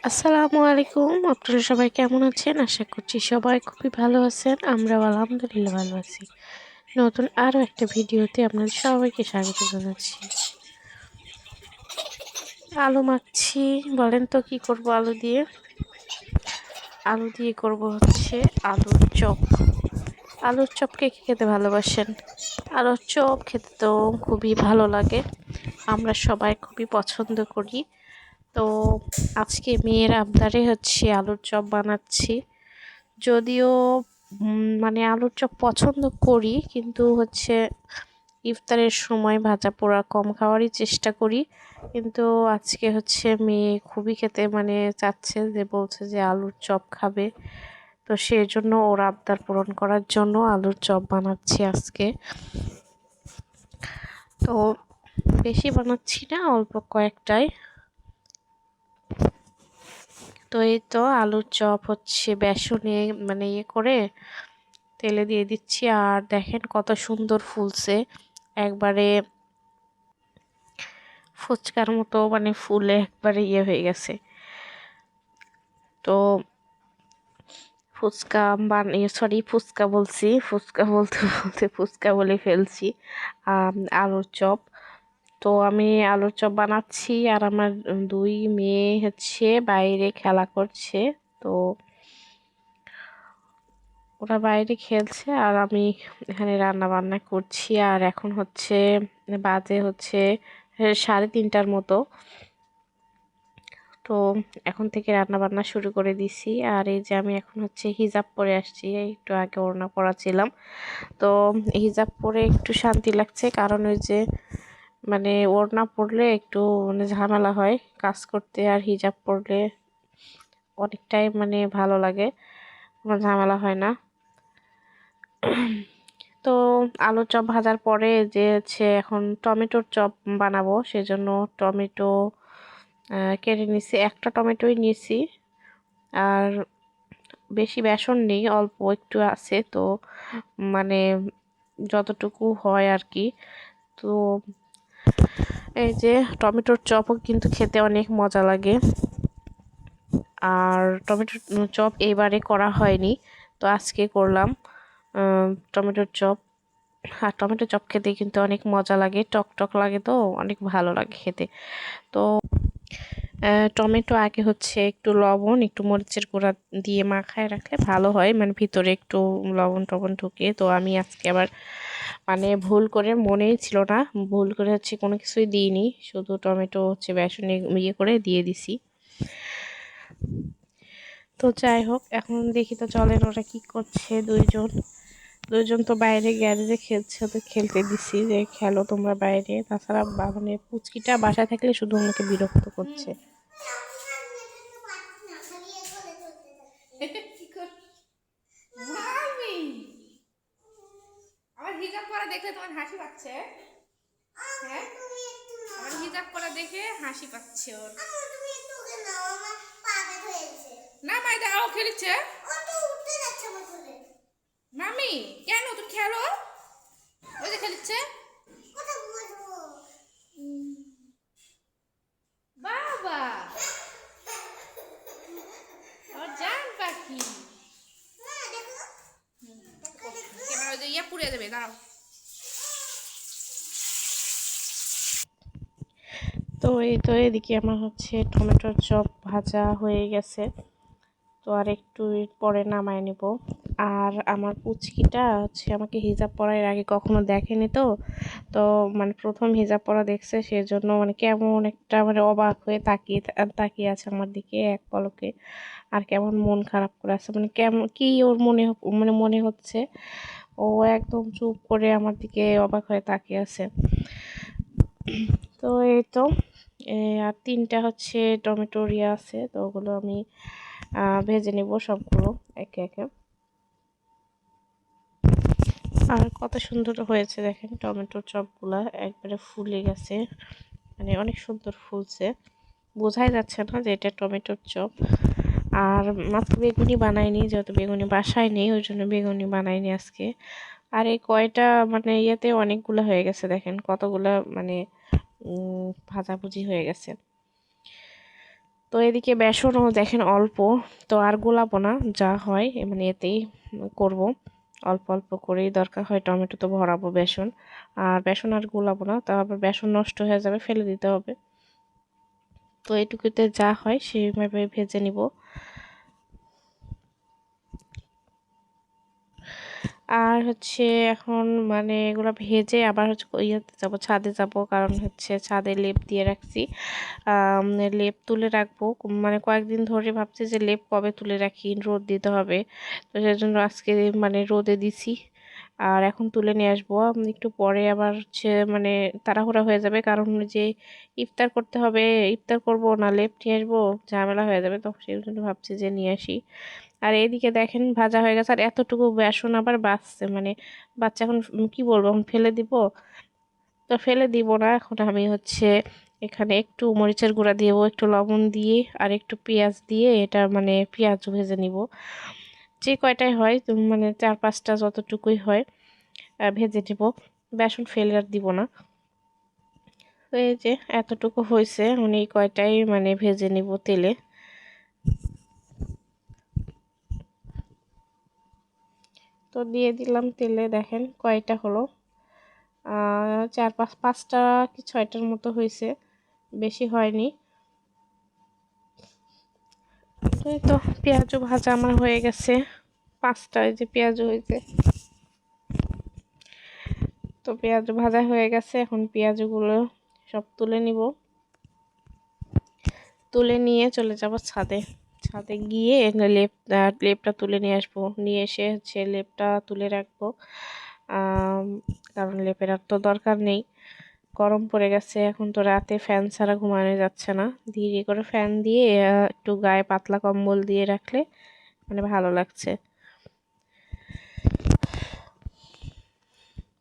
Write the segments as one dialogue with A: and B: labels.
A: আসসালামু আলাইকুম। আপনারা সবাই কেমন আছেন? আশা করছি সবাই খুবই ভালো আছেন। আমরাও আলহামদুলিল্লাহ ভালো আছি। নতুন আরও একটা ভিডিওতে আপনাদের সবাইকে স্বাগত জানাচ্ছি। আলু মাখছি। বলেন তো কি করব আলু দিয়ে? আলু দিয়ে করব হচ্ছে আলুর চপ। আলুর চপ কে খেতে ভালোবাসেন? আলুর চপ খেতে তো খুবই ভালো লাগে। আমরা সবাই খুবই পছন্দ করি। তো আজকে মেয়ের আবদারে হচ্ছে আলুর চপ বানাচ্ছি। যদিও মানে আলুর চপ পছন্দ করি, কিন্তু হচ্ছে ইফতারের সময় ভাজা পোড়া কম খাওয়ারই চেষ্টা করি। কিন্তু আজকে হচ্ছে মেয়ে খুবই খেতে মানে চাচ্ছে, যে বলছে যে আলুর চপ খাবে। তো সেজন্য ওর আবদার পূরণ করার জন্য আলুর চপ বানাচ্ছি আজকে। তো বেশি বানাচ্ছি না, অল্প কয়েকটাই। তো এই তো আলুর চপ হচ্ছে বেসনে মানে ইয়ে করে তেলে দিয়ে দিচ্ছি, আর দেখেন কত সুন্দর ফুলছে, একবারে ফুচকার মতো মানে ফুলে একবারে ইয়ে হয়ে গেছে। তো ফুচকা বানিয়ে ফুচকা বলছি, ফুচকা বলতে বলতে ফুচকা বলে ফেলছি। আলুর চপ। তো আমি আলুর চপ বানাচ্ছি, আর আমার দুই মেয়ে হচ্ছে বাইরে খেলা করছে। তো ওরা বাইরে খেলছে আর আমি এখানে রান্না বান্না করছি। আর এখন হচ্ছে বাজে হচ্ছে 3:30টার মতো। তো এখন থেকে রান্না বান্না শুরু করে দিছি। আর এই যে আমি এখন হচ্ছে হিজাব পরে আসছি, একটু আগে ওড়না পরা ছিলাম। তো হিজাব পরে একটু শান্তি লাগছে, কারণ ওই যে মানে ওড়না পরলে একটু মানে ঝামেলা হয় কাজ করতে, আর হিজাব পরলে অনেকটাই মানে ভালো লাগে, কোনো ঝামেলা হয় না। তো আলুর চপ ভাজার পরে যে হচ্ছে এখন টমেটোর চপ বানাবো, সেজন্য টমেটো কেটে নিছি, একটা টমেটোই নিয়েছি। আর বেশি বেসন নেই, অল্প একটু আছে, তো মানে যতটুকু হয় আর কি। তো এই যে টমেটোর চপও কিন্তু খেতে অনেক মজা লাগে। আর টমেটোর চপ এবারে করা হয়নি, তো আজকে করলাম টমেটোর চপ। আর টমেটো চপ খেতে কিন্তু অনেক মজা লাগে, টক টক লাগে, তো অনেক ভালো লাগে খেতে। তো টমেটো আগে হচ্ছে একটু লবণ একটু মরিচের গুঁড়া দিয়ে মাখায় রাখলে ভালো হয়, মানে ভিতরে একটু লবণ টবণ ঢুকে। তো আমি আজকে আবার মানে ভুল করে, মনেই ছিল না, ভুল করে হচ্ছে কোনো কিছুই দিইনি, শুধু টমেটো হচ্ছে বেসনে ইয়ে করে দিয়ে দিছি। তো যাই হোক, এখন দেখি তো চলেন ওরা কি করছে। দুইজন তো বাইরে গ্যারেজে খেলছে, ওদের খেলতে দিছি যে খেলো তোমরা বাইরে। তাছাড়া মানে পুচকিটা বাসায় থাকলে শুধু আমাকে বিরক্ত করছে।
B: আমার হিজাব পরা দেখে তোমার হাসি পাচ্ছে? হ্যাঁ, আমার হিজাব পরা দেখে হাসি পাচ্ছে ওর। না মাই দাও খেলছে। মামি কেন তুমি খেলো? ওই যে খেলছে। বাবা আমার জান পাখি। ক্যামেরা ওই যে ইয়া পুড়িয়ে দেবে, দাঁড়াও।
A: তো এই তো এদিকে আমার হচ্ছে টমেটোর চপ ভাজা হয়ে গেছে। তো আর একটু পরে নামায় নিব। আর আমার পুচকিটা হচ্ছে আমাকে হিজাব পরার আগে কখনো দেখেনি, তো তো মানে প্রথম হিজাব পরা দেখছে, সেজন্য মানে কেমন একটা মানে অবাক হয়ে তাকিয়ে তাকিয়ে আছে আমার দিকে এক পলকে। আর কেমন মন খারাপ করে আছে, মানে কেমন কি ওর মানে মনে হচ্ছে। ও একদম চুপ করে আমার দিকে অবাক হয়ে তাকিয়ে আছে। তো এই তো আর 3টা হচ্ছে টমেটো আছে, তো ওগুলো আমি ভেজে নেব সবগুলো একে একে। আর কত সুন্দর হয়েছে দেখেন, টমেটোর চপগুলা একবারে ফুলে গেছে, মানে অনেক সুন্দর ফুলছে, বোঝাই যাচ্ছে না যে এটা টমেটোর চপ। আর মাত্র বেগুনি বানাইনি, যেহেতু বেগুনি বাসায় নেই ওই জন্য বেগুনি বানাইনি আজকে। আর এই কয়টা মানে ইয়েতে অনেকগুলো হয়ে গেছে, দেখেন কতগুলা মানে ভাজাভুজি হয়ে গেছে। তো এদিকে বেসনও দেখেন অল্প, তো আর গোলাবো না, যা হয় মানে এতেই করব। অল্প অল্প করেই দরকার হয়, টমেটো তো ভরাবো বেসন, আর বেসন আর গোলাবো না, তা আবার বেসন নষ্ট হয়ে যাবে, ফেলে দিতে হবে। তো এইটুকুতে যা হয় সেইভাবে ভেজে নিব। আর হচ্ছে এখন মানে এগুলো ভেজে আবার হচ্ছে ইয়েতে যাবো, ছাদে যাব, কারণ হচ্ছে ছাদে লেপ দিয়ে রাখছি। লেপ তুলে রাখবো, মানে কয়েকদিন ধরে ভাবছি যে লেপ কবে তুলে রাখি, রোদ দিতে হবে। তো সেজন্য আজকে মানে রোদে দিছি, আর এখন তুলে নিয়ে আসবো। একটু পরে আবার হচ্ছে মানে তাড়াহুড়া হয়ে যাবে, কারণ যে ইফতার করতে হবে, ইফতার করব না লেপ নিয়ে আসবো, ঝামেলা হয়ে যাবে, তো সেই জন্য ভাবছি যে নিয়ে আসি। আর এইদিকে দেখেন ভাজা হয়ে গেছে, আর এতটুকু বেসন আবার বাঁচছে, মানে বাচ্চা এখন কি বলবো, এখন ফেলে দিব? তো ফেলে দিব না, এখন আমি হচ্ছে এখানে একটু মরিচের গুঁড়া দিয়ে, একটু লবণ দিয়ে, আর একটু পেঁয়াজ দিয়ে এটা মানে পেঁয়াজ ভেজে নিব। যে কয়টাই হয় মানে 4-5টা যতটুকুই হয় ভেজে নিব, বেসন ফেলে আর দিব না। তো এই যে এতটুকু হয়েছে, মানে এই কয়টাই মানে ভেজে নিব তেলে। তো দিয়ে দিলাম তেলে, দেখেন কয়টা হলো, 4-5টা কি 6টার মতো হয়েছে, বেশি হয়নি। এই তো পেঁয়াজও ভাজা আমার হয়ে গেছে, 5টা এই যে পেঁয়াজও হয়েছে। তো পেঁয়াজ ভাজা হয়ে গেছে, এখন পেঁয়াজগুলো সব তুলে নিব, তুলে নিয়ে চলে যাব ছাদে। ছাদে গিয়ে লেপটা তুলে নিয়ে আসবো, নিয়ে এসে হচ্ছে লেপটা তুলে রাখবো। কারণ লেপের আর তো দরকার নেই, গরম পড়ে গেছে, এখন তো রাতে ফ্যান ছাড়া ঘুমানো যাচ্ছে না। ধীরে করে ফ্যান দিয়ে একটু গায়ে পাতলা কম্বল দিয়ে রাখলে মানে ভালো লাগছে।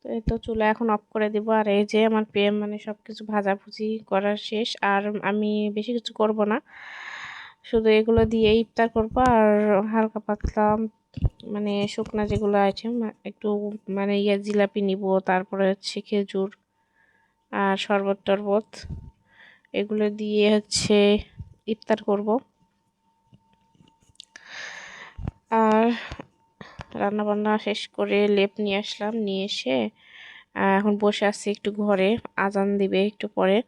A: তো এই তো চুলা এখন অফ করে দিব। আর এই যে আমার মানে সবকিছু ভাজাভুজি করার শেষ, আর আমি বেশি কিছু করব না, শুধু এগুলো দিয়ে ইফতার করব। আর হালকা পাতলা মানে শুকনা যেগুলো আইটেম একটু মানে জিলাপি নিব, তারপরে হচ্ছে খেজুর আর শরবত টরবত, এগুলো দিয়ে হচ্ছে ইফতার করব। আর রান্না বান্না শেষ করে লেপ নিয়ে আসলাম, নিয়ে এসে এখন বসে আছি একটু ঘরে, আজান দিবে একটু পরে,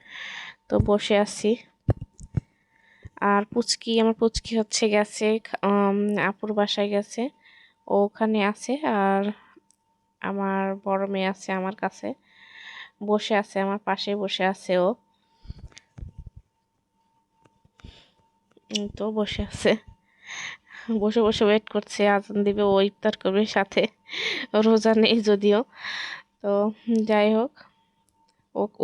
A: তো বসে আছি। আর আমার পুচকি হচ্ছে গেছে আপুর বাসায় গেছে, ও ওখানে আছে। আর আমার বড় মেয়ে আছে আমার কাছে, বসে আছে আমার পাশে বসে আছে ও, তো বসে আছে, বসে বসে ওয়েট করছে আজান দিবে, ও ইফতার করবে সাথে, রোজা নেই যদিও। তো যাই হোক,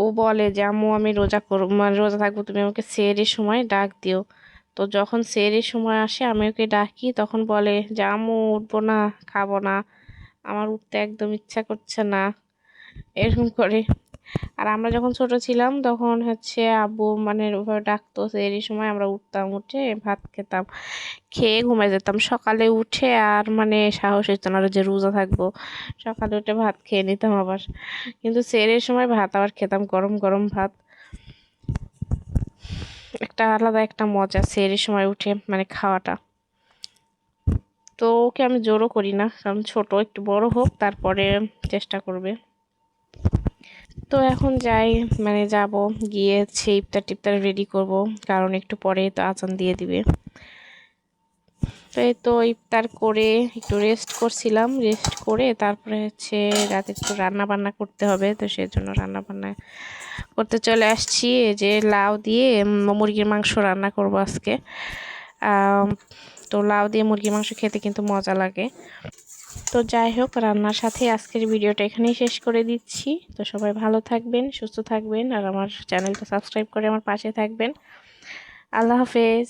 A: ও বলে যে আম্মু আমি রোজা করব, মানে রোজা থাকবো, তুমি আমাকে সেহরির সময় ডাক দিও। তো যখন সেহরির সময় আসে আমি ওকে ডাকি, তখন বলে যে আম্মু উঠবো না, খাবো না, আমার উঠতে একদম ইচ্ছা করছে না, এরকম করে। আর আমরা যখন ছোট ছিলাম তখন হচ্ছে আব্বু মানে ওভাবে ডাকতো, সেহরির সময় আমরা উঠতাম, উঠে ভাত খেতাম, খেয়ে ঘুমাই যেতাম। সকালে উঠে আর মানে সাহস হইতো না যে রোজা থাকবো, সকালে উঠে ভাত খেয়ে নিতাম আবার। কিন্তু সেহরির সময় ভাত আবার খেতাম, গরম গরম ভাত, একটা আলাদা একটা মজা সেহরির সময় উঠে মানে খাওয়াটা। তো ওকে আমি জোরও করি না, কারণ ছোট, একটু বড় হোক তারপরে চেষ্টা করবে। তো এখন যাই, মানে যাব, গিয়ে হচ্ছে ইফতার টিফতার রেডি করব, কারণ একটু পরে তো আজান দিয়ে দিবে। তো এই তো ইফতার করে একটু রেস্ট করছিলাম, রেস্ট করে তারপরে হচ্ছে রাতে একটু রান্না বান্না করতে হবে, তো সেজন্য রান্না বান্না করতে চলে আসছি। এই যে লাউ দিয়ে মুরগির মাংস রান্না করব আজকে। তো লাউ দিয়ে মুরগির মাংস খেতে কিন্তু মজা লাগে। তো যাই হোক, রান্নার সাথে আজকের ভিডিওটা এখানেই শেষ করে দিচ্ছি। তো সবাই ভালো থাকবেন, সুস্থ থাকবেন, আর আমার চ্যানেলটা সাবস্ক্রাইব করে আমার পাশে থাকবেন। আল্লাহ হাফেজ।